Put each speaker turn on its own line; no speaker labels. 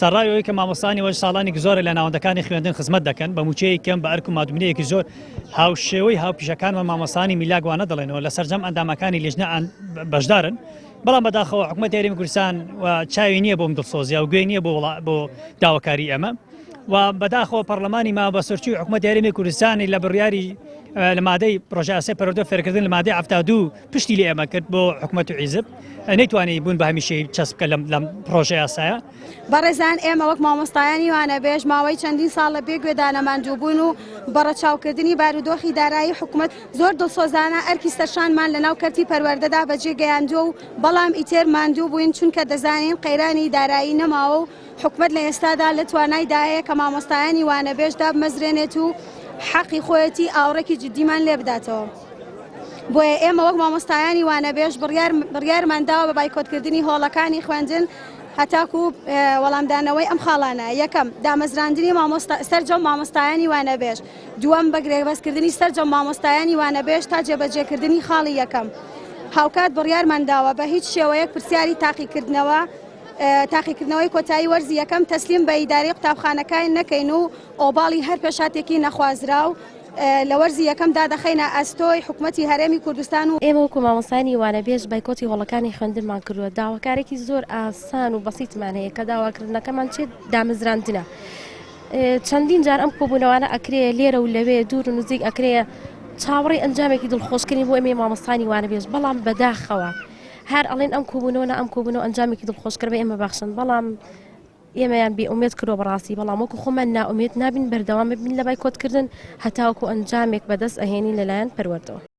سەرڕایەوەی کە مامۆستانی وەش ساڵانی زۆرە لە ناوەندەکانی خوێندن خزمەت دەکەن بە موچەیە کەم بە ئەرک و مادومینەیەکی زۆر هاوشێوەی هاوپیشەکانمان مامۆستانی میلاگوانە دەڵێنەوە لە سەرجەم ئەندامەکانی لێژنە بەشدارن بەڵام بەداخەوە حکوومەت هەرێمی کوردستان و چاوی نییە بۆم دڵسۆزیە و گوێی نییە بۆ داواکاری ئەمە و بەداخەوە پەرلەمانی ما بە سەرچووی حکوومەت هەرێمی کوردستانی لە بڕیاری لە مادەی پرۆژە ئاسای پەروەردە فێرکردن لە مادەی 72 پشتی لێ ئەمە کرد بۆ حکوومەت و حیزب نەیتوانی بوون بە هەمیشەی چەسب بکە لەم پرۆژەی ئاسایە.
بەڕێزان ئێمە وەک مامۆستایانی وانەبێژ ماوەی چەندین ساڵ لە بێ گوێدانەماندوو بوون و بەڕەچاوکردنی بارودۆخی دارایی حکوومەت زۆر دڵسۆزانە ئەرکی سەرشانمان لە ناو کەرتی پەروەردەدا بەجێ گەیاندووە و بەڵام ئیتر ماندوو بووین چونکە دەزانین قەیرانی دارایی نەماوە و حکوومەت لە ئێستادا لە توانایدایە کە مامۆستایانی وانەبێژ دابمەزرێنێت و حەقی خۆیەتی ئاوڕێکی جدیمان لێ بداتەوە. بۆیە ئێمە وەک مامۆستایانی وانەبێژ بڕیارمانداوە بە بایکۆتکردنی هۆڵەکانی خوێندن هەتاکو وەڵامدانەوەی ئەم خاڵانە. یەکەم دامەزراندنی سەرجەم مامۆستایانی وانەبێژ، دووەم بەگرێبەستکردنی سەرجەم مامۆستایانی وانەبێژ تا جێبەجێکردنی خاڵی یەکەم. هاوکات بڕیارمانداوە بە هیچ شێوەیەک پرسیاری تاقیکردنەوەی کۆتایی وەرزی یەکەم تەسلیم بە ئیداری قوتابخانەکان نەکەین و ئۆباڵی هەر پێشاتێکی نەخوازرا و لە وەرزی یەکەمدا دەخەینە ئەستۆی حکوومەتی هەرێمی کوردستان و
ئێمە وەکو مامۆستایانی وانەبێژ بایکۆتی هۆڵەکانی خوێندنمان کردووە. داواکارێکی زۆر ئاسان و بەسیتمان هەیە کە داواکردنەکەمان چێت دامەزراندنە. چەندین جار ئەم کۆبوونەوانە ئەکرێ لێرە و لەوێ دوور و نزیک ئەکرێ چاوەڕێی ئەنجامێکی دڵخۆشکردنی بۆ ئێمە مامۆستانی وانەبێژ، بەڵام بەداخەوە هەر ئەڵێن ئەم کۆبوونەوە ئەنجامێکی دڵخۆشکرد بە ئێمە بەخشن، بەڵام ئێمەیان بێئومێد کردۆ بەڕاستی، بەڵام وەکو خۆمان نائومێد نابین بەردەوام ببین لە بایکۆتکردن هەتاوەکو ئەنجامێک بەدەست ئەهێنی لەلایەن پەروەردەوە.